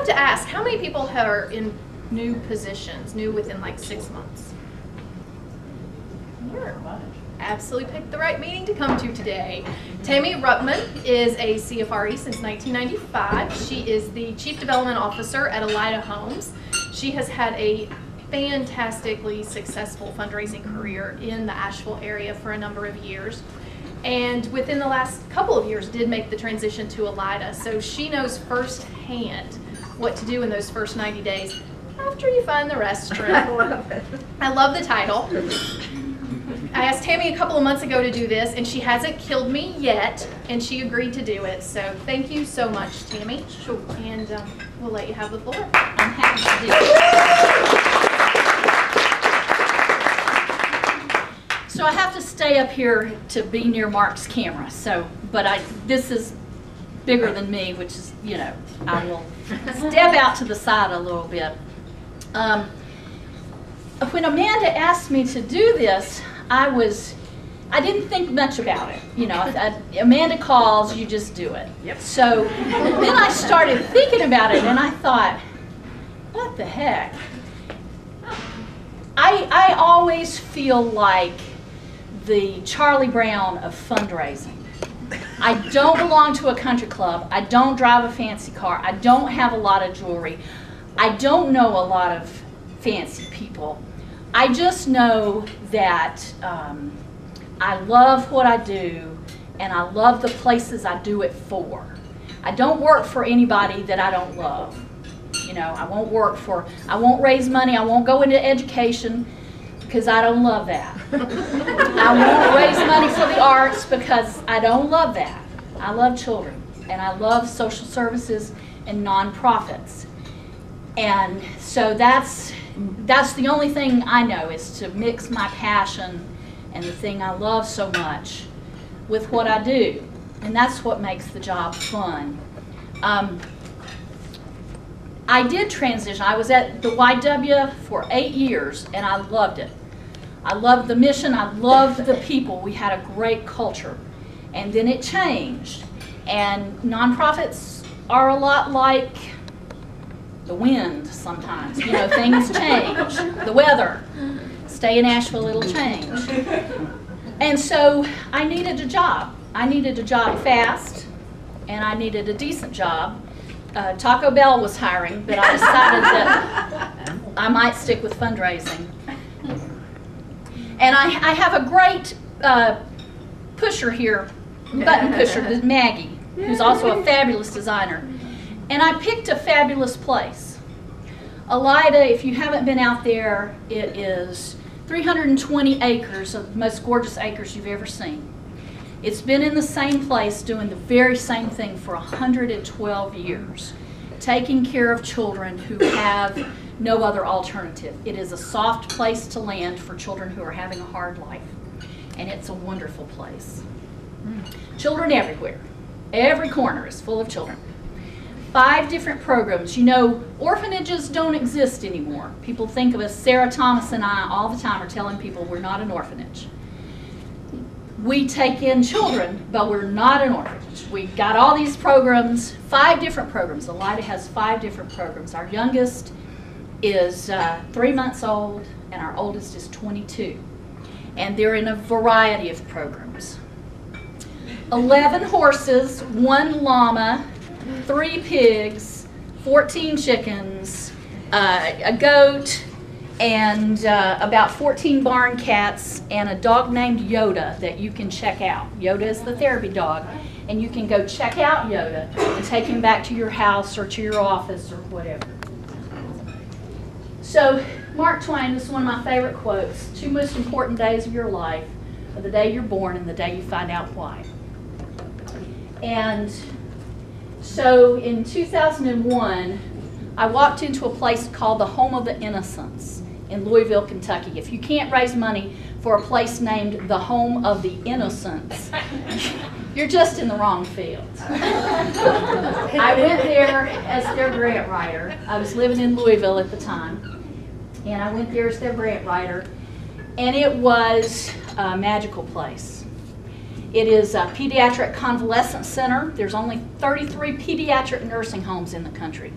have to ask, how many people are in new positions, new within like 6 months? Absolutely picked the right meeting to come to today. Tami Ruckman is a CFRE since 1995. She is the Chief Development Officer at Eliada Homes. She has had a fantastically successful fundraising career in the Asheville area for a number of years. And within the last couple of years did make the transition to Eliada. So she knows firsthand what to do in those first 90 days after you find the restroom. I love it. I love the title. I asked Tami a couple of months ago to do this, and she hasn't killed me yet, and she agreed to do it. So thank you so much, Tami. Sure. And we'll let you have the floor. I'm happy to do it. So I have to stay up here to be near Mark's camera. But this is bigger than me, which is, you know, I will step out to the side a little bit. When Amanda asked me to do this, I didn't think much about it. You know, Amanda calls, you just do it. Yep. So then I started thinking about it, and I thought, what the heck? I always feel like the Charlie Brown of fundraising. I don't belong to a country club. I don't drive a fancy car. I don't have a lot of jewelry. I don't know a lot of fancy people. I just know that I love what I do, and I love the places I do it for. I don't work for anybody that I don't love. You know, I won't raise money, I won't go into education because I don't love that. I won't raise money for the arts because I don't love that. I love children, and I love social services and nonprofits. And so that's the only thing I know, is to mix my passion and the thing I love so much with what I do. And that's what makes the job fun. I did transition. I was at the YW for 8 years, and I loved it. I loved the mission. I loved the people. We had a great culture. And then it changed. And nonprofits are a lot like the wind sometimes. You know, things change. The weather. Stay in Asheville, it'll change. And so I needed a job. I needed a job fast, and I needed a decent job. Taco Bell was hiring, but I decided that I might stick with fundraising. And I have a great pusher here, button pusher, Maggie, who's also a fabulous designer. And I picked a fabulous place. Eliada, if you haven't been out there, it is 320 acres of the most gorgeous acres you've ever seen. It's been in the same place doing the very same thing for 112 years, taking care of children who have no other alternative. It is a soft place to land for children who are having a hard life, and it's a wonderful place. Children everywhere. Every corner is full of children. 5 different programs. You know, orphanages don't exist anymore. People think of us, Sarah Thomas and I all the time are telling people we're not an orphanage. We take in children, but we're not an orphanage. We've got all these programs, 5 different programs. Eliada has 5 different programs. Our youngest is 3 months old, and our oldest is 22. And they're in a variety of programs. 11 horses, 1 llama, 3 pigs, 14 chickens, a goat, and about 14 barn cats, and a dog named Yoda that you can check out. Yoda is the therapy dog, and you can go check out Yoda and take him back to your house or to your office or whatever. So, Mark Twain, this is one of my favorite quotes: 2 most important days of your life are the day you're born and the day you find out why. And so in 2001, I walked into a place called the Home of the Innocents in Louisville, Kentucky. If you can't raise money for a place named the Home of the Innocents, you're just in the wrong field. I went there as their grant writer. I was living in Louisville at the time, and I went there as their grant writer, and it was a magical place. It is a pediatric convalescent center. There's only 33 pediatric nursing homes in the country.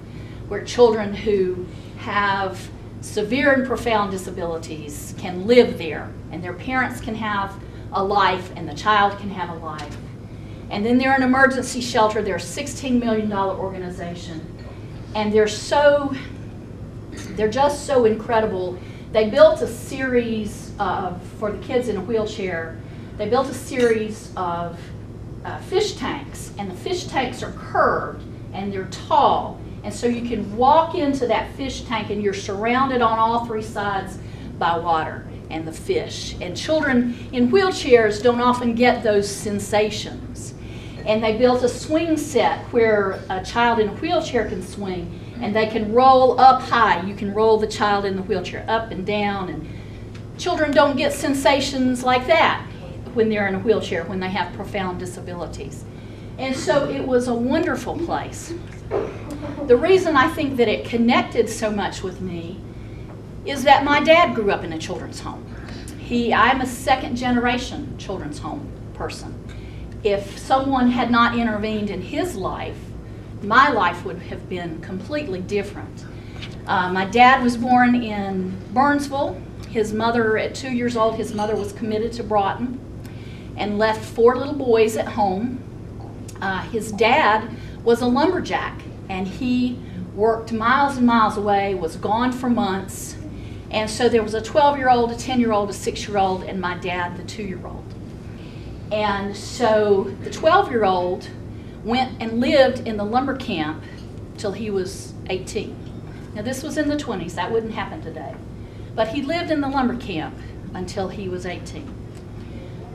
where children who have severe and profound disabilities can live there, and their parents can have a life, and the child can have a life. And then they're an emergency shelter. They're a $16 million organization, and they're just so incredible. They built a series of, for the kids in a wheelchair, they built a series of fish tanks, and the fish tanks are curved and they're tall, and so you can walk into that fish tank and you're surrounded on all three sides by water and the fish. And children in wheelchairs don't often get those sensations. And they built a swing set where a child in a wheelchair can swing, and they can roll up high. You can roll the child in the wheelchair up and down, and children don't get sensations like that when they're in a wheelchair, when they have profound disabilities. And so it was a wonderful place. The reason I think that it connected so much with me is that my dad grew up in a children's home. I'm a second generation children's home person. If someone had not intervened in his life, my life would have been completely different. My dad was born in Burnsville. His mother, at 2 years old, his mother was committed to Broughton and left 4 little boys at home. His dad was a lumberjack, and he worked miles and miles away, was gone for months, and so there was a 12-year-old, a 10-year-old, a 6-year-old, and my dad, the 2-year-old. And so the 12-year-old went and lived in the lumber camp till he was 18. Now this was in the 20s, that wouldn't happen today. But he lived in the lumber camp until he was 18.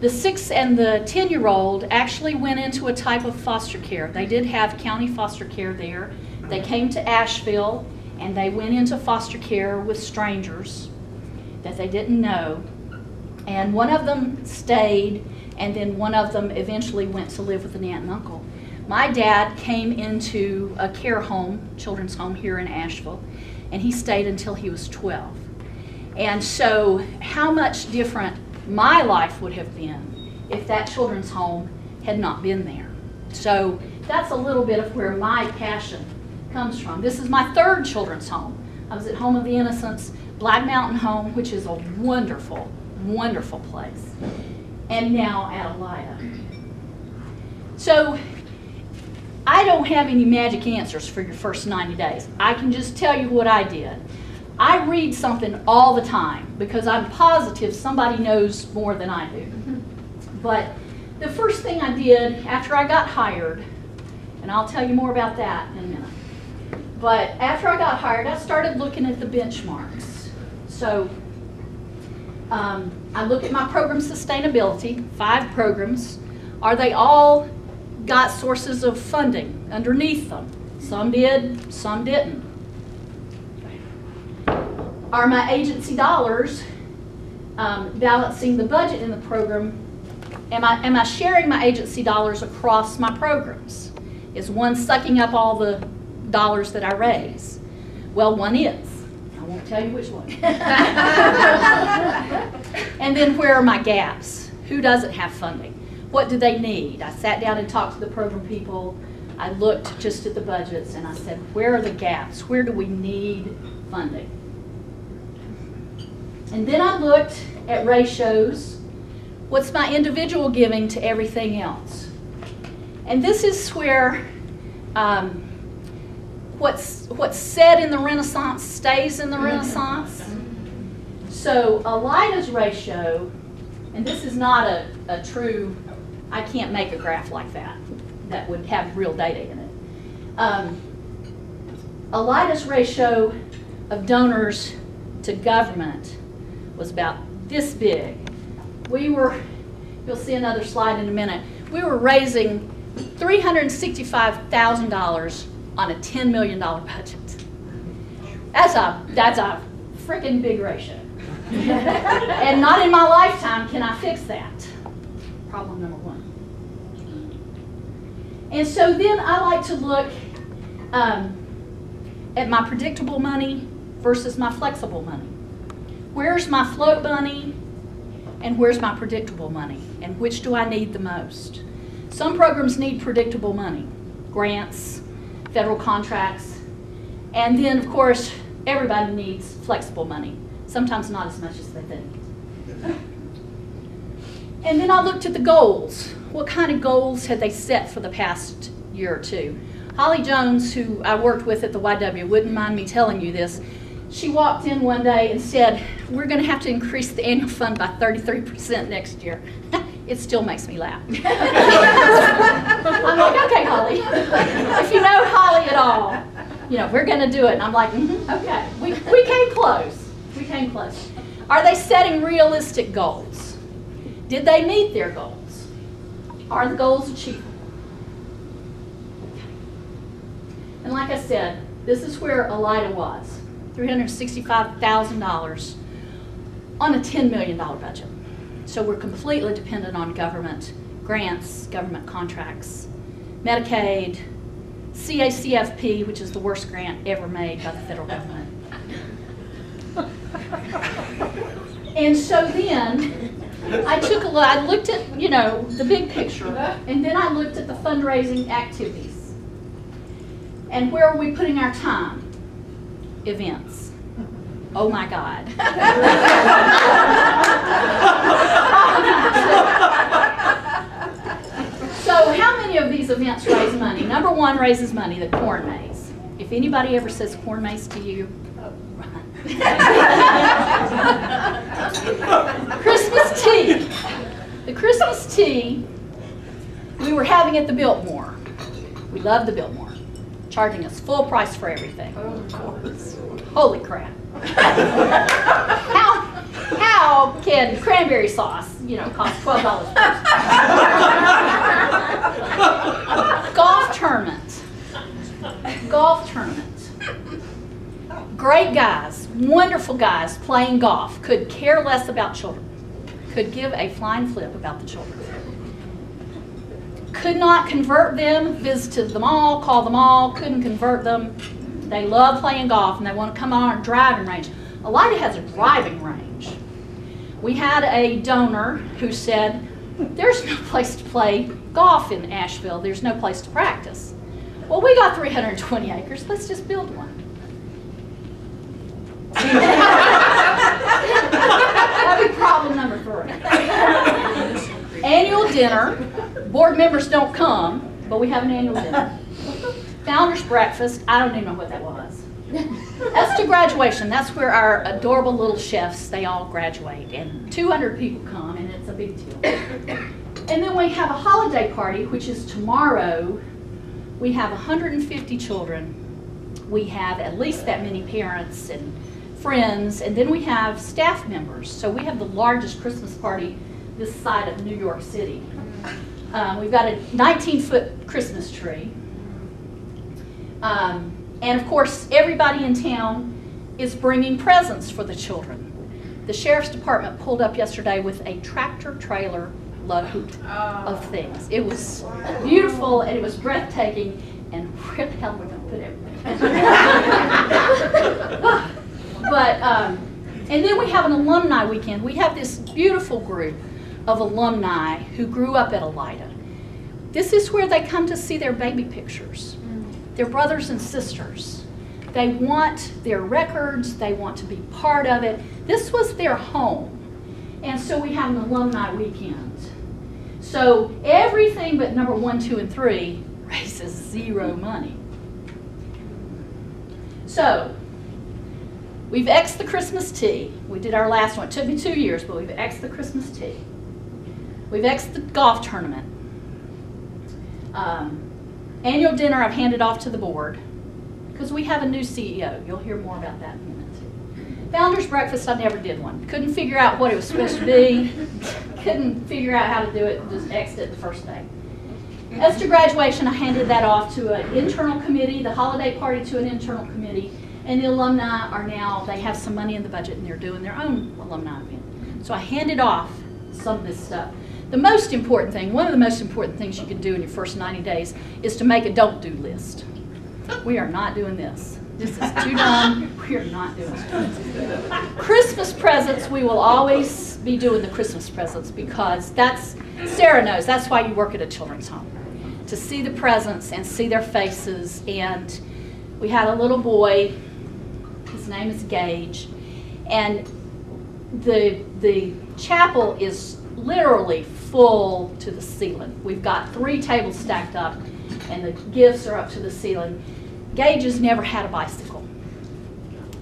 The 6 and the 10-year-old actually went into a type of foster care. They did have county foster care there. They came to Asheville and they went into foster care with strangers that they didn't know. And one of them stayed, and then one of them eventually went to live with an aunt and uncle. My dad came into a care home, children's home here in Asheville, and he stayed until he was 12. And so how much different my life would have been if that children's home had not been there. So that's a little bit of where my passion comes from. This is my 3rd children's home. I was at Home of the Innocents, Black Mountain Home, which is a wonderful, wonderful place, and now at Eliada. So I don't have any magic answers for your first 90 days. I can just tell you what I did. I read something all the time because I'm positive somebody knows more than I do. But the first thing I did after I got hired, and I'll tell you more about that in a minute, but after I got hired, I started looking at the benchmarks. So I look at my program sustainability, 5 programs. Are they all got sources of funding underneath them? Some did, some didn't. Are my agency dollars balancing the budget in the program? Am I sharing my agency dollars across my programs? Is one sucking up all the dollars that I raise? Well, one is. I won't tell you which one. And then where are my gaps? Who doesn't have funding? What do they need? I sat down and talked to the program people. I looked just at the budgets and I said, where are the gaps? Where do we need funding? And then I looked at ratios. What's my individual giving to everything else? And this is where what's said in the Renaissance stays in the Renaissance. So Eliada's ratio, and this is not a true, I can't make a graph like that that would have real data in it. Eliada's ratio of donors to government was about this big. You'll see another slide in a minute, we were raising $365,000 on a $10 million budget. That's a freaking big ratio. And not in my lifetime can I fix that. Problem number 1. And so then I like to look at my predictable money versus my flexible money. Where's my float money and where's my predictable money? And which do I need the most? Some programs need predictable money, grants, federal contracts, And then, of course, everybody needs flexible money. Sometimes not as much as they think. And then I looked at the goals. What kind of goals had they set for the past year or two? Holly Jones, who I worked with at the YW, wouldn't mind me telling you this. She walked in one day and said, we're going to have to increase the annual fund by 33% next year. It still makes me laugh. I'm like, okay, Holly. If you know Holly at all, you know, we're going to do it. And I'm like, okay. We came close. We came close. Are they setting realistic goals? Did they meet their goals? Are the goals achievable? And like I said, this is where Eliada was, $365,000 on a $10 million budget. So we're completely dependent on government grants, government contracts, Medicaid, CFRE, which is the worst grant ever made by the federal government. And so then I took a look, I looked at, you know, the big picture, and then I looked at the fundraising activities. And where are we putting our time? Events. Oh my God. So how many of these events raise money? Number one raises money, the corn maze. If anybody ever says corn maze to you, run. Christmas tea. The Christmas tea we were having at the Biltmore. We love the Biltmore. Charging us full price for everything. Holy crap. How can cranberry sauce, you know, cost $12 per person? Golf tournament. Golf tournament. Great guys, wonderful guys playing golf, could care less about children, could give a flying flip about the children. Could not convert them, visited them all, called them all, couldn't convert them. They love playing golf and they want to come on our driving range. Eliada has a driving range. We had a donor who said, there's no place to play golf in Asheville, there's no place to practice. Well, we got 320 acres, let's just build one. That'd be problem number 3. Annual dinner. Board members don't come, but we have an annual dinner. Founders breakfast. I don't even know what that was. That's to graduation. That's where our adorable little chefs, they all graduate. And 200 people come, and it's a big deal. And then we have a holiday party, which is tomorrow. We have 150 children. We have at least that many parents and friends, and then we have staff members. So we have the largest Christmas party this side of New York City. We've got a 19-foot Christmas tree. And of course, everybody in town is bringing presents for the children. The Sheriff's Department pulled up yesterday with a tractor trailer load of things. It was beautiful and it was breathtaking, and where the hell are we going to put everything? But, and then we have an alumni weekend. We have this beautiful group of alumni who grew up at Eliada. This is where they come to see their baby pictures, their brothers and sisters. They want their records, they want to be part of it. This was their home. And so we have an alumni weekend. So everything but number 1, 2, and 3 raises 0 money. So we've X'd the Christmas tea. We did our last one. It took me 2 years, but we've X'd the Christmas tea. We've X'd the golf tournament. Annual dinner I've handed off to the board because we have a new CEO. You'll hear more about that in a minute too. Founders breakfast, I never did one. Couldn't figure out what it was supposed to be. Couldn't figure out how to do it. Just X'd it the first day. As to graduation, I handed that off to an internal committee, the holiday party to an internal committee, and the alumni are now, they have some money in the budget and they're doing their own alumni event. So I handed off some of this stuff. The most important thing, one of the most important things you can do in your first 90 days is to make a don't do list. We are not doing this. This is too dumb. We are not doing it. Christmas presents, we will always be doing the Christmas presents because that's, Sarah knows, that's why you work at a children's home. To see the presents and see their faces, and We had a little boy, his name is Gage, and the chapel is literally full to the ceiling. We've got 3 tables stacked up, and the gifts are up to the ceiling. Gage has never had a bicycle,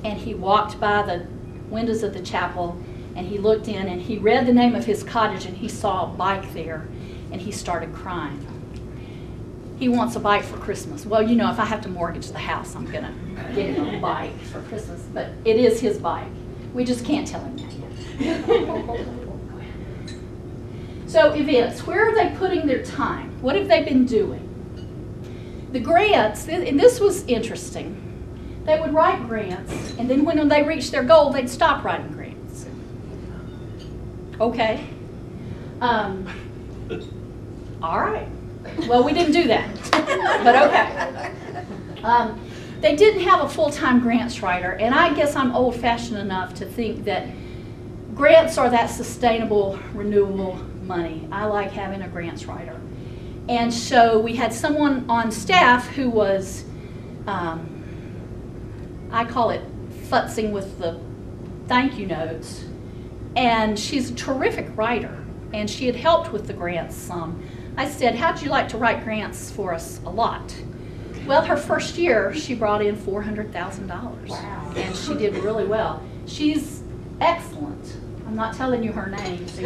and he walked by the windows of the chapel, and he looked in, and he read the name of his cottage, and he saw a bike there, and he started crying. He wants a bike for Christmas. Well, you know, if I have to mortgage the house, I'm going to get him a bike for Christmas, but it is his bike. We just can't tell him that yet. So events, where are they putting their time? What have they been doing? The grants, and this was interesting. They would write grants, and then when they reached their goal, they'd stop writing grants. Okay. All right. Well, we didn't do that, but okay. They didn't have a full-time grants writer, and I guess I'm old-fashioned enough to think that grants are that sustainable, renewable money. I like having a grants writer. And so we had someone on staff who was, I call it futzing with the thank you notes, and she's a terrific writer, and she had helped with the grants some. I said, how'd you like to write grants for us a lot? Well, her first year, she brought in $400,000. Wow. And she did really well. She's excellent. I'm not telling you her name. So,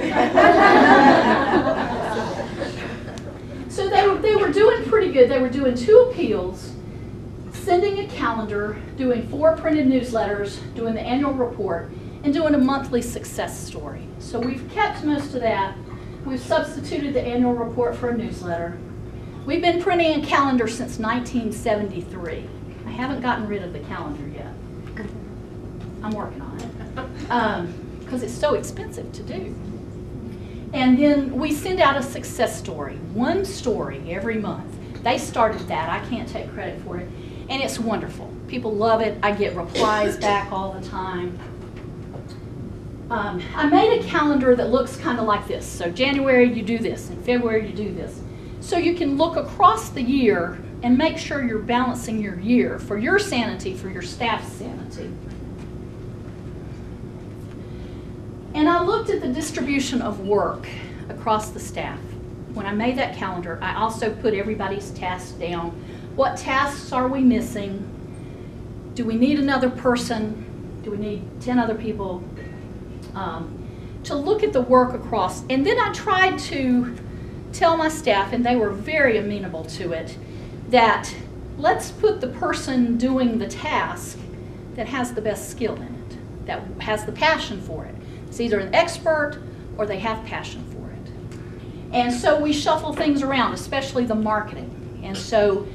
so they were doing pretty good. They were doing 2 appeals, sending a calendar, doing 4 printed newsletters, doing the annual report, and doing a monthly success story. So we've kept most of that. We've substituted the annual report for a newsletter. We've been printing a calendar since 1973. I haven't gotten rid of the calendar yet. I'm working on it because it's so expensive to do. And then we send out a success story, 1 story every month. They started that. I can't take credit for it. And it's wonderful. People love it. I get replies back all the time. I made a calendar that looks kind of like this. So January you do this, and February you do this. So you can look across the year and make sure you're balancing your year for your sanity, for your staff's sanity. And I looked at the distribution of work across the staff. When I made that calendar, I also put everybody's tasks down. What tasks are we missing? Do we need another person? Do we need 10 other people? To look at the work across. And then I tried to tell my staff, and they were very amenable to it, that let's put the person doing the task that has the best skill in it, that has the passion for it. It's either an expert or they have passion for it. And so we shuffle things around, especially the marketing. And so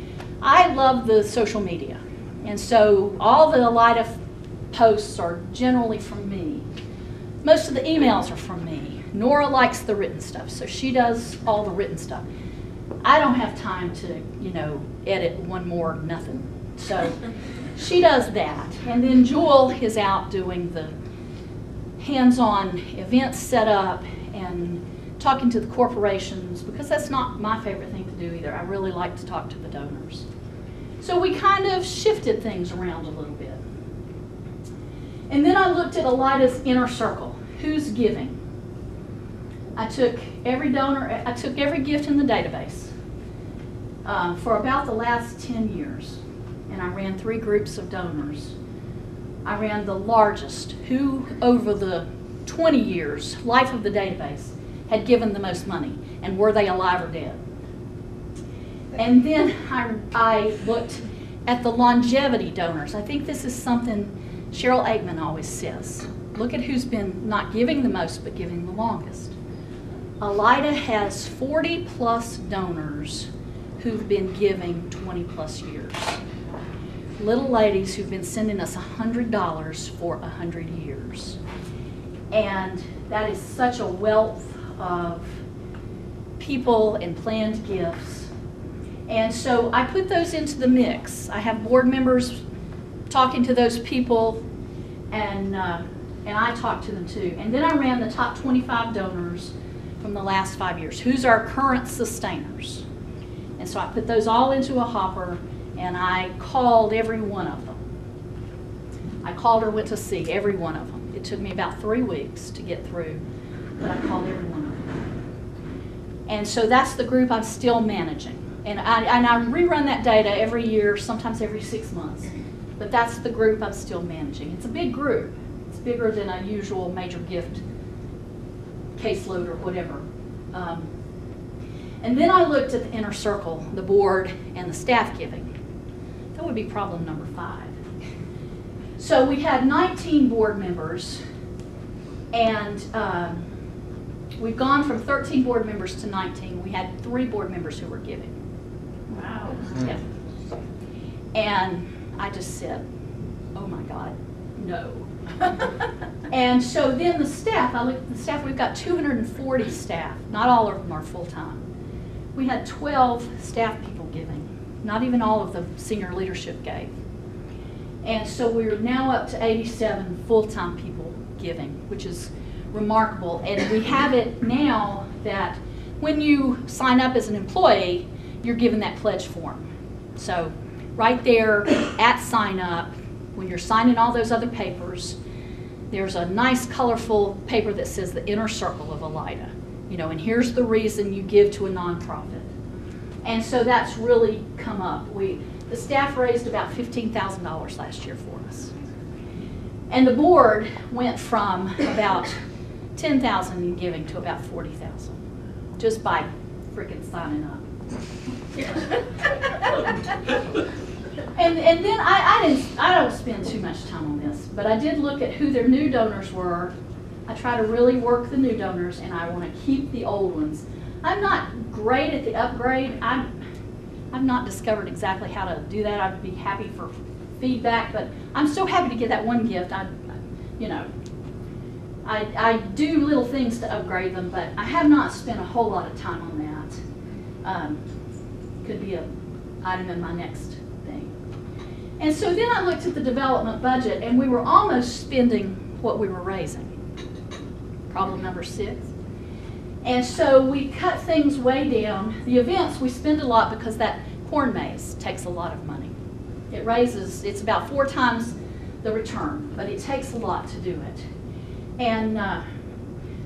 I love the social media. And so all the Eliada posts are generally from me. Most of the emails are from me. Nora likes the written stuff, so she does all the written stuff. I don't have time to, you know, edit one more nothing. So she does that. And then Jewel is out doing the hands-on event setup and talking to the corporations, because that's not my favorite thing to do either. I really like to talk to the donors. So we kind of shifted things around a little bit. And then I looked at Eliada's inner circle. Who's giving? I took every donor, I took every gift in the database for about the last 10 years. And I ran 3 groups of donors. I ran the largest, who over the 20 years, life of the database, had given the most money, and were they alive or dead? And then I looked at the longevity donors. I think this is something Cheryl Aikman always says. Look at who's been not giving the most, but giving the longest. Eliada has 40+ donors who've been giving 20+ years. Little ladies who've been sending us $100 for 100 years. And that is such a wealth of people and planned gifts. And so I put those into the mix. I have board members talking to those people, and I talk to them too. And then I ran the top 25 donors from the last 5 years. Who's our current sustainers? And so I put those all into a hopper, And I called every one of them. I called or went to see every one of them. It took me about 3 weeks to get through, but I called every one of them. And so that's the group I'm still managing. And I rerun that data every year, sometimes every 6 months. But that's the group I'm still managing. It's a big group. It's bigger than a usual major gift caseload or whatever. And then I looked at the inner circle, the board, and the staff giving. That would be problem number 5. So we had 19 board members, and we've gone from 13 board members to 19. We had 3 board members who were giving. Wow. Yeah. And I just said, oh my God, no. And so then the staff, I looked at the staff, we've got 240 staff. Not all of them are full-time. We had 12 staff people giving. Not even all of the senior leadership gave. And so we're now up to 87 full-time people giving, which is remarkable. And we have it now that when you sign up as an employee, you're given that pledge form. So right there at sign up, when you're signing all those other papers, there's a nice colorful paper that says the inner circle of Eliada. You know, and here's the reason you give to a nonprofit. And so that's really come up. The staff raised about $15,000 last year for us. And the board went from about $10,000 in giving to about $40,000 just by freaking signing up. And then I don't spend too much time on this, but I did look at who their new donors were. I try to really work the new donors, and I want to keep the old ones. I'm not great at the upgrade. I've not discovered exactly how to do that. I'd be happy for feedback, but I'm so happy to get that one gift. I do little things to upgrade them, but I have not spent a whole lot of time on that. Could be an item in my next thing. And so then I looked at the development budget, and we were almost spending what we were raising. Problem number 6. And so we cut things way down. The events, we spend a lot because that corn maze takes a lot of money. It's about 4 times the return, but it takes a lot to do it. And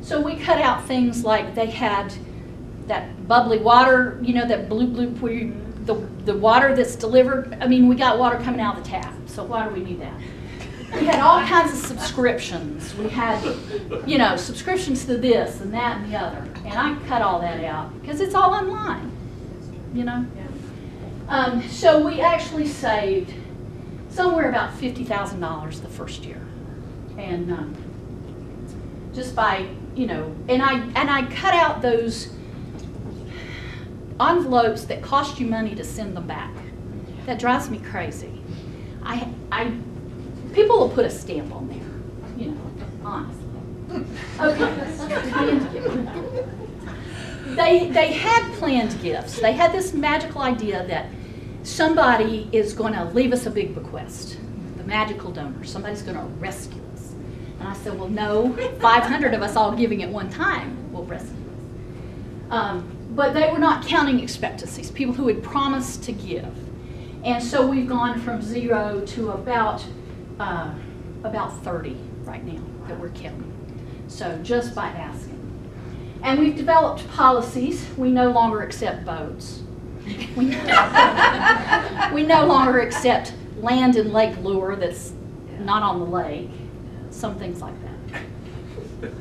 so we cut out things like they had that bubbly water, you know, that bloop bloop where the water that's delivered. I mean, we got water coming out of the tap, so why do we need that? We had all kinds of subscriptions. We had, you know, subscriptions to this and that and the other. And I cut all that out because it's all online, you know. So we actually saved somewhere about $50,000 the first year. And just by, you know, and I cut out those envelopes that cost you money to send them back. That drives me crazy. People will put a stamp on there, you know, honestly. Okay. They had planned gifts. They had this magical idea that somebody is going to leave us a big bequest, the magical donor. Somebody's going to rescue us. And I said, well, no, 500 of us all giving at one time will rescue us. But they were not counting expectancies, people who had promised to give. And so we've gone from 0 to about 30 right now that we're counting. So just by asking. And we've developed policies. We no longer accept boats. We no longer accept land and lake lure that's not on the lake. Some things like that.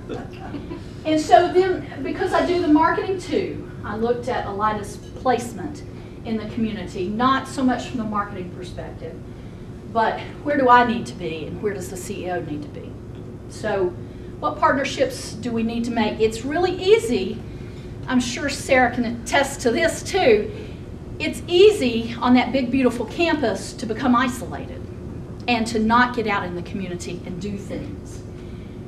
And so then, because I do the marketing too, I looked at Eliada's placement in the community, not so much from the marketing perspective, but where do I need to be and where does the CEO need to be? So what partnerships do we need to make? It's really easy. I'm sure Sarah can attest to this too. It's easy on that big, beautiful campus to become isolated and to not get out in the community and do things.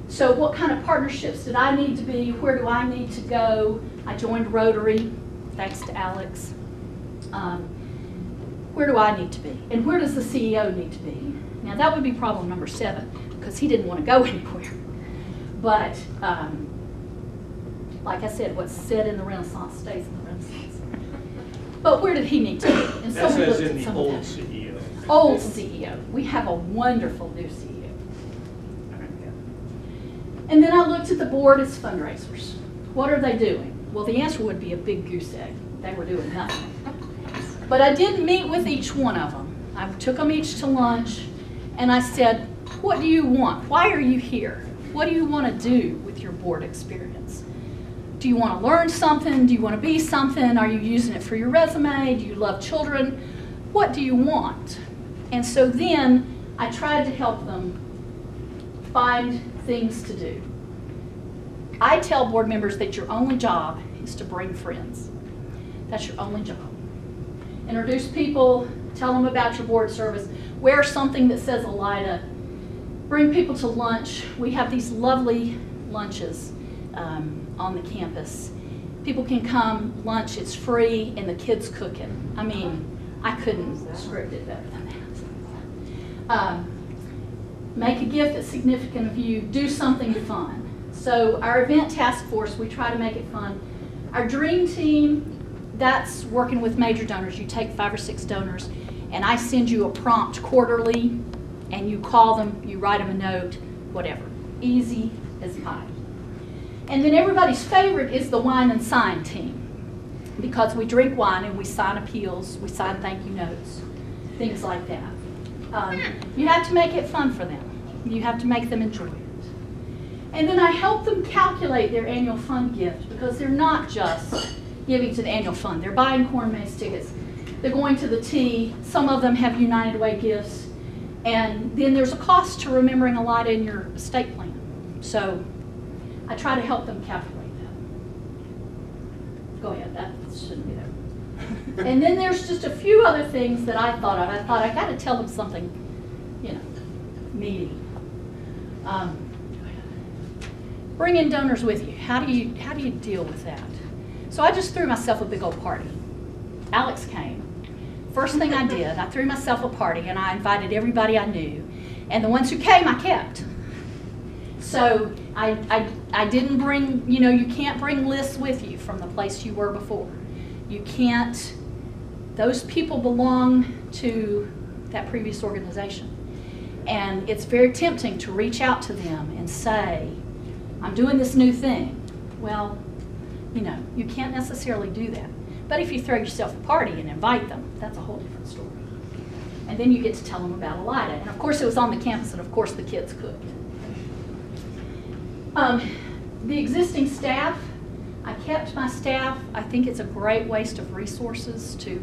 So what kind of partnerships did I need to be? Where do I need to go? I joined Rotary, thanks to Alex. Where do I need to be? And where does the CEO need to be? Now that would be problem number 7, because he didn't want to go anywhere. But like I said, what's said in the Renaissance stays in the Renaissance. But where did he need to be? And That's we as looked in at the some old of that. CEO. Old CEO. We have a wonderful new CEO. And then I looked at the board as fundraisers. What are they doing? Well, the answer would be a big goose egg. They were doing nothing. But I did meet with each one of them. I took them each to lunch, and I said, what do you want? Why are you here? What do you want to do with your board experience? Do you want to learn something? Do you want to be something? Are you using it for your resume? Do you love children? What do you want? And so then I tried to help them find things to do. I tell board members that your only job is to bring friends. That's your only job. Introduce people, tell them about your board service, wear something that says Eliada, bring people to lunch. We have these lovely lunches on the campus. People can come, lunch, it's free, and the kids cook it. I mean, I couldn't script it better than that. Make a gift that's significant of you, do something fun. So our event task force, we try to make it fun. Our dream team, that's working with major donors. You take 5 or 6 donors, and I send you a prompt quarterly, and you call them, you write them a note, whatever. Easy as pie. And then everybody's favorite is the wine and sign team, because we drink wine and we sign appeals, we sign thank you notes, things like that. You have to make it fun for them. You have to make them enjoy it. And then I help them calculate their annual fund gift, because they're not just giving to the annual fund. They're buying corn maze tickets. They're going to the tea. Some of them have United Way gifts. And then there's a cost to remembering Eliada in your estate plan. So I try to help them calculate that. Go ahead, that shouldn't be there. And then there's just a few other things that I thought of. I thought I got to tell them something, you know, meaty. Bring in donors with you. How do you deal with that? So I just threw myself a big old party. Alex came. First thing I did, I threw myself a party and I invited everybody I knew. And the ones who came, I kept. So I didn't bring, you know, you can't bring lists with you from the place you were before. You can't, those people belong to that previous organization. And it's very tempting to reach out to them and say, I'm doing this new thing. Well, you know, you can't necessarily do that. But if you throw yourself a party and invite them, that's a whole different story. And then you get to tell them about Eliada. And of course it was on the campus, and of course the kids cooked. The existing staff, I kept my staff. I think it's a great waste of resources to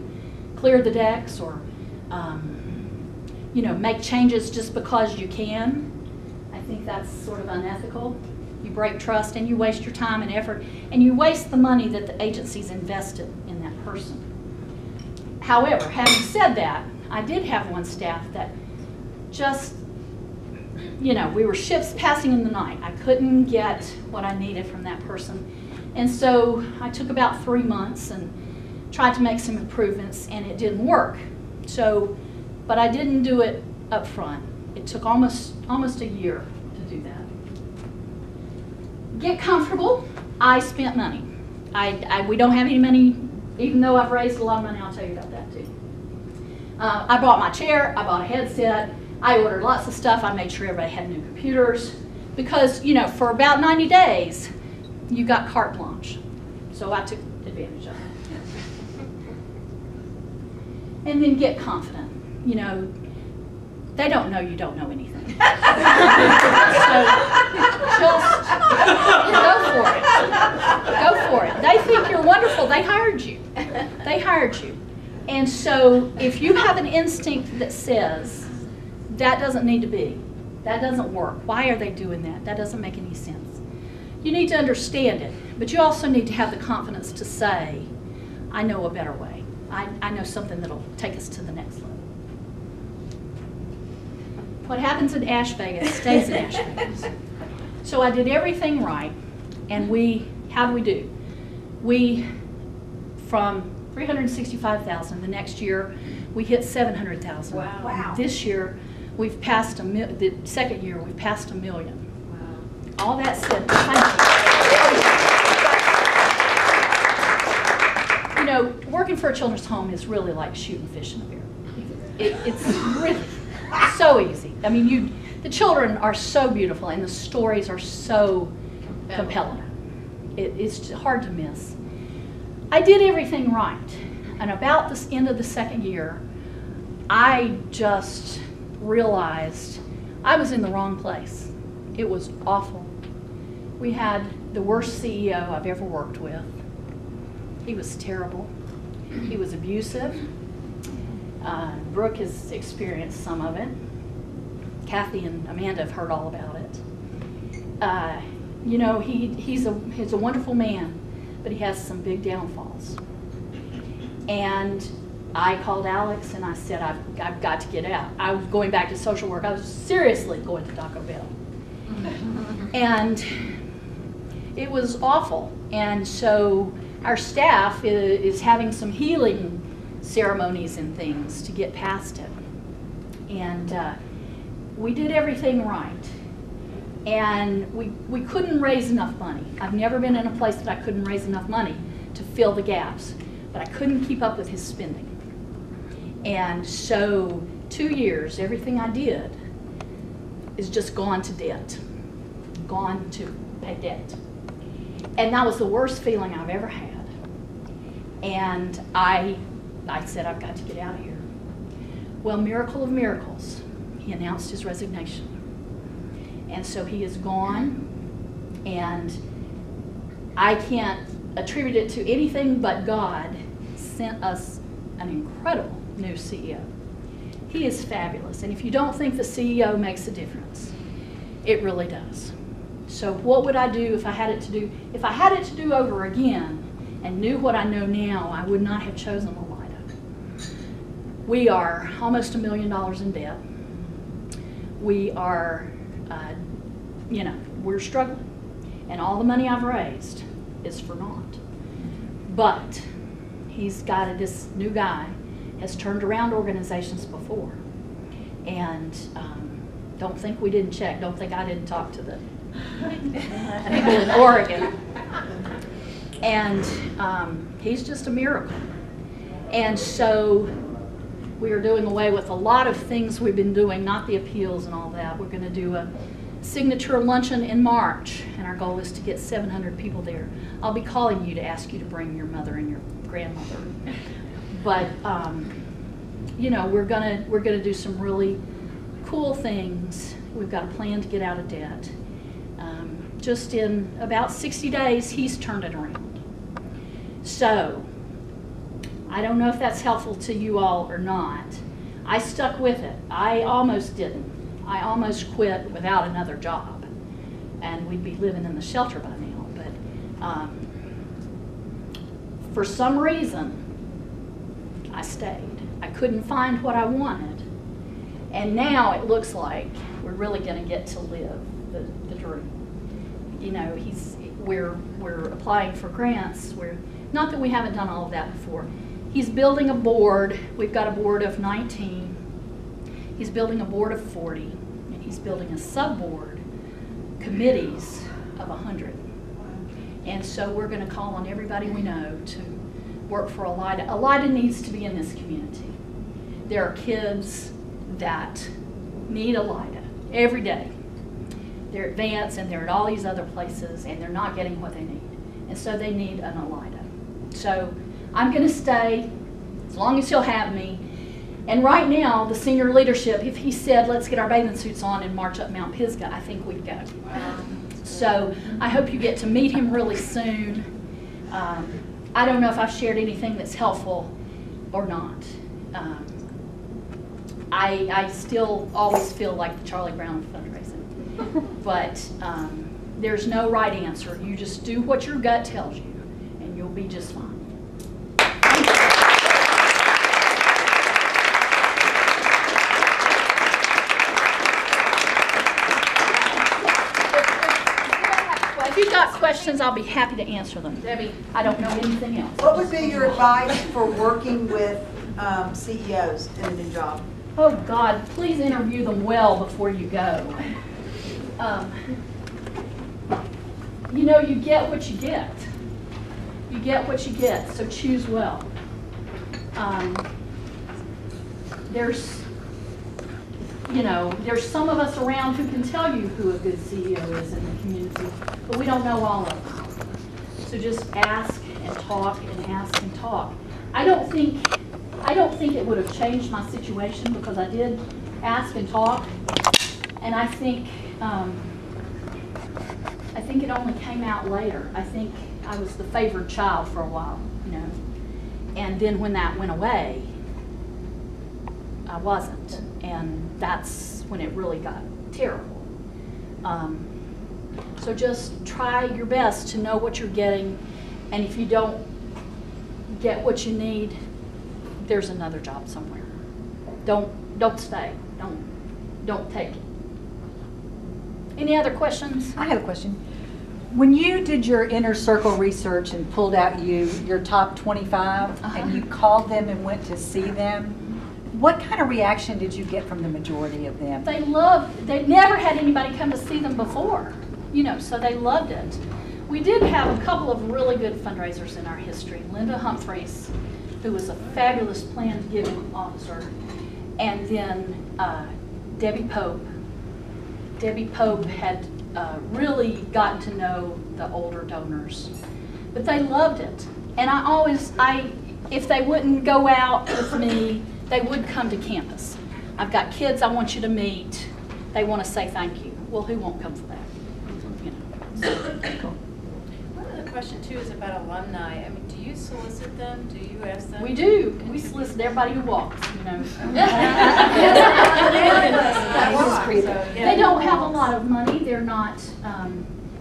clear the decks or you know, make changes just because you can. I think that's sort of unethical. You break trust and you waste your time and effort, and you waste the money that the agency's invested in that person. However, having said that, I did have one staff that just, you know, we were ships passing in the night. I couldn't get what I needed from that person. And so I took about 3 months and tried to make some improvements, and it didn't work. So, but I didn't do it up front. It took almost a year to do that. Get comfortable. I spent money. We don't have any money, even though I've raised a lot of money. I'll tell you about that too. I bought my chair. I bought a headset. I ordered lots of stuff. I made sure everybody had new computers, because, you know, for about 90 days, you got carte blanche. So I took advantage of it. And then get confident. You know, they don't know you don't know anything. So just go for it. Go for it. They think you're wonderful. They hired you. They hired you. And so if you have an instinct that says, that doesn't need to be, that doesn't work, why are they doing that? That doesn't make any sense. You need to understand it, but you also need to have the confidence to say, I know a better way. I know something that'll take us to the next level. What happens in Ash Vegas stays in Ash Vegas. So I did everything right, and how do we do? We, from 365,000, the next year we hit 700,000. Wow. This year we've passed the second year we've passed 1 million. Wow. All that said, thank you. You know, working for a children's home is really like shooting fish in a barrel. It's really so easy. I mean, the children are so beautiful and the stories are so compelling. It's hard to miss. I did everything right. And about the end of the second year, I just realized I was in the wrong place. It was awful. We had the worst CEO I've ever worked with. He was terrible. He was abusive. Brooke has experienced some of it. Kathy and Amanda have heard all about it. You know, he's a wonderful man, but he has some big downfalls. And I called Alex and I said, I've got to get out. I was going back to social work. I was seriously going to Taco Bell. And it was awful. And so our staff is having some healing ceremonies and things to get past it. And we did everything right. And we couldn't raise enough money. I've never been in a place that I couldn't raise enough money to fill the gaps, but I couldn't keep up with his spending. And so 2 years, everything I did is just gone to debt, gone to pay debt. And that was the worst feeling I've ever had. And I said, I've got to get out of here. Well, miracle of miracles, he announced his resignation. And so he is gone, and I can't attribute it to anything but God sent us an incredible new CEO. He is fabulous, and if you don't think the CEO makes a difference, it really does. So what would I do if I had it to do? If I had it to do over again and knew what I know now, I would not have chosen Eliada. We are almost $1 million in debt. We are, you know, we're struggling, and all the money I've raised is for naught. But he's got this new guy has turned around organizations before, and don't think we didn't check. Don't think I didn't talk to the people in Oregon. And he's just a miracle. And so we are doing away with a lot of things we've been doing, not the appeals and all that. We're going to do a signature luncheon in March, and our goal is to get 700 people there. I'll be calling you to ask you to bring your mother and your grandmother. But you know, we're gonna do some really cool things. We've got a plan to get out of debt. Just in about 60 days, he's turned it around. So I don't know if that's helpful to you all or not. I stuck with it. I almost didn't. I almost quit without another job, and we'd be living in the shelter by now. But for some reason, I stayed. I couldn't find what I wanted, and now it looks like we're really going to get to live the dream. You know, we're applying for grants. Not that we haven't done all of that before. He's building a board. We've got a board of 19. He's building a board of 40, and he's building a sub-board, committees of 100. And so we're going to call on everybody we know to work for Eliada. Eliada needs to be in this community. There are kids that need Eliada every day. They're at Vance and they're at all these other places, and they're not getting what they need. And so they need an Eliada. So I'm going to stay as long as he'll have me. And right now, the senior leadership, if he said, let's get our bathing suits on and march up Mount Pisgah, I think we'd go. So I hope you get to meet him really soon. I don't know if I've shared anything that's helpful or not. I still always feel like the Charlie Brown of fundraising. But there's no right answer. You just do what your gut tells you, and you'll be just fine. If you've got questions, I'll be happy to answer them. Debbie, I don't know anything else. What would be your advice for working with CEOs in a new job? Oh God, please interview them well before you go. You know, you get what you get. You get what you get, so choose well. There's some of us around who can tell you who a good CEO is in the community, but we don't know all of them. So just ask and talk and ask and talk. I don't think it would have changed my situation because I did ask and talk, and I think it only came out later. I think I was the favored child for a while, and then when that went away, I wasn't, and that's when it really got terrible. So just try your best to know what you're getting, and if you don't get what you need, there's another job somewhere. Don't stay. Don't take it. Any other questions? I have a question. When you did your inner circle research and pulled out your top 25 and you called them and went to see them, what kind of reaction did you get from the majority of them? They never had anybody come to see them before, so they loved it. We did have a couple of really good fundraisers in our history. Linda Humphreys, who was a fabulous planned giving officer, and then Debbie Pope. Debbie Pope had really gotten to know the older donors, but they loved it. And if they wouldn't go out with me, they would come to campus. I've got kids I want you to meet. They want to say thank you. Well, who won't come for that? Cool. One other question too is about alumni. I mean, do you solicit them? Do you ask them? We do. We solicit everybody who walks, They don't have a lot of money. They're not,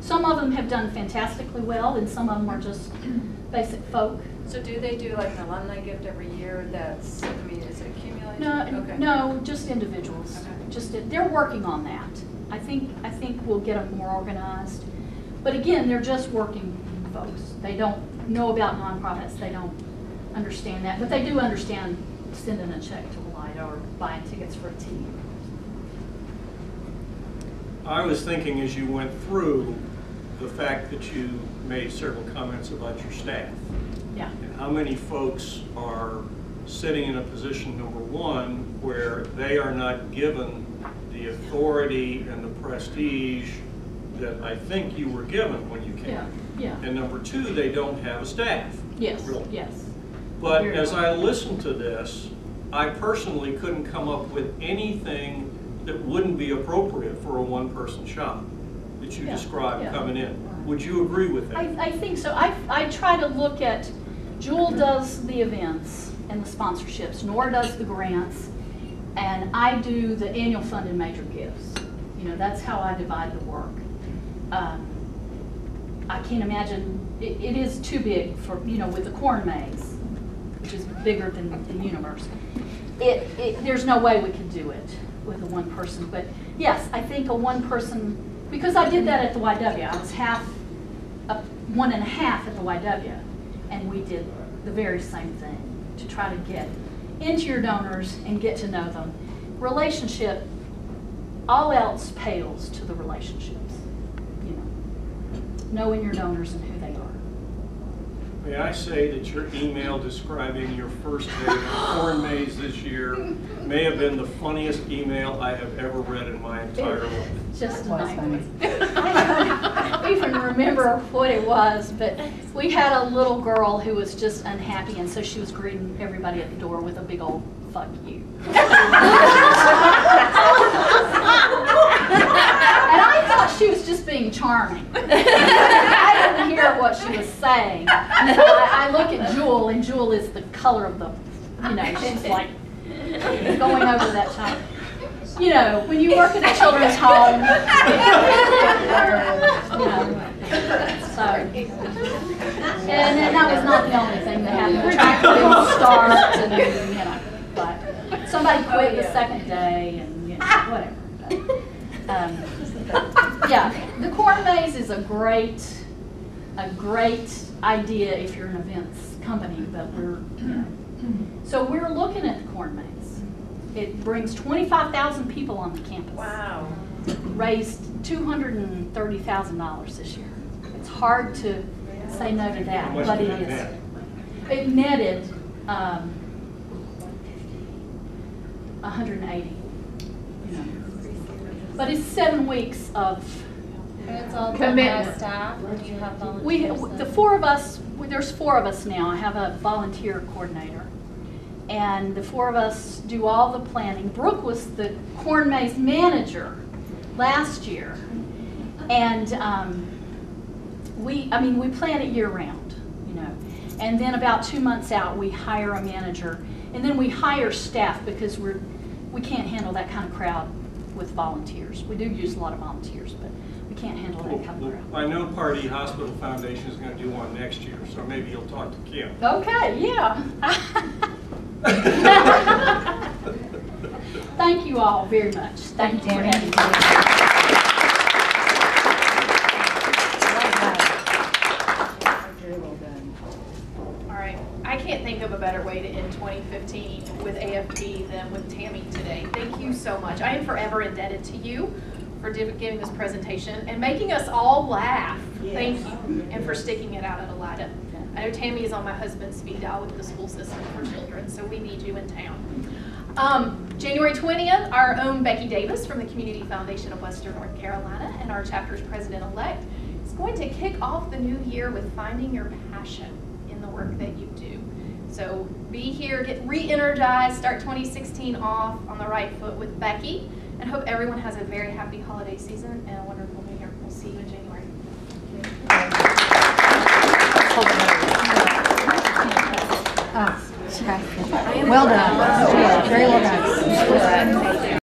some of them have done fantastically well, and some of them are just basic folk. So do they do like an alumni gift every year that's, is it accumulated? No, Okay. no, just individuals. Okay. They're working on that. I think we'll get them more organized. But again, they're just working folks. They don't know about nonprofits. They don't understand that. But they do understand sending a check to Eliada or buying tickets for a tea. I was thinking as you went through the fact that you made several comments about your staff. Yeah. And how many folks are sitting in a position, number one, where they are not given the authority and the prestige that I think you were given when you came. Yeah, yeah. And number two, they don't have a staff. Yes, really. yes. But as I listened to this, I personally couldn't come up with anything that wouldn't be appropriate for a one-person shop that you described coming in. Would you agree with that? I think so. I try to look at, Jewel does the events and the sponsorships, Nora does the grants, and I do the annual fund and major gifts. That's how I divide the work. I can't imagine, it is too big for, with the corn maze, which is bigger than the universe. There's no way we could do it with a one person, but yes, I think a one person, because I did that at the YW. I was one and a half at the YW, and we did the very same thing to try to get into your donors and get to know them. Relationship, all else pales to the relationships. Knowing your donors and who they are. May I say that your email describing your first day of the corn maze this year may have been the funniest email I have ever read in my entire life. Just a nightmare. I don't even remember what it was, but we had a little girl who was just unhappy, and so she was greeting everybody at the door with a big old "fuck you." And I thought she was just being charming. I didn't hear what she was saying. So I look at Jewel, and Jewel is the color of the, she's like going over that child. When you work at a children's home, so. And that was not the only thing that happened. We tried to start, but somebody quit the second day, and whatever. But, yeah, the corn maze is a great idea if you're an events company, but so we're looking at the corn maze. It brings 25,000 people on the campus. Wow. Raised $230,000 this year. It's hard to say no to that, How much but did it it is. net? It netted 180. You know. But it's 7 weeks of And it's all done by Commitment. staff, or do you have volunteers? the 4 of us. There's 4 of us now. I have a volunteer coordinator, and the 4 of us do all the planning. Brooke was the corn maze manager last year, and we plan it year round, you know. And then about 2 months out, we hire a manager, and then we hire staff because we can't handle that kind of crowd with volunteers. We do use a lot of volunteers, but we can't handle that kind of crowd. I know Pardee Hospital Foundation is going to do one next year, so maybe you'll talk to Kim. Okay, yeah. Thank you all very much. Thank you for having me. Very well done. All right, I can't think of a better way to end 2015 with AFP than with Tami today. Thank you so much. I am forever indebted to you for giving this presentation and making us all laugh. Thank you, and for sticking it out at Eliada. I know Tami is on my husband's speed dial with the school system for children, so we need you in town. January 20th, our own Becky Davis from the Community Foundation of Western North Carolina and our chapter's president-elect is going to kick off the new year with finding your passion in the work that you do. So be here, get re-energized, start 2016 off on the right foot with Becky, and hope everyone has a very happy holiday season and a wonderful new year. We'll see you in January. Well done.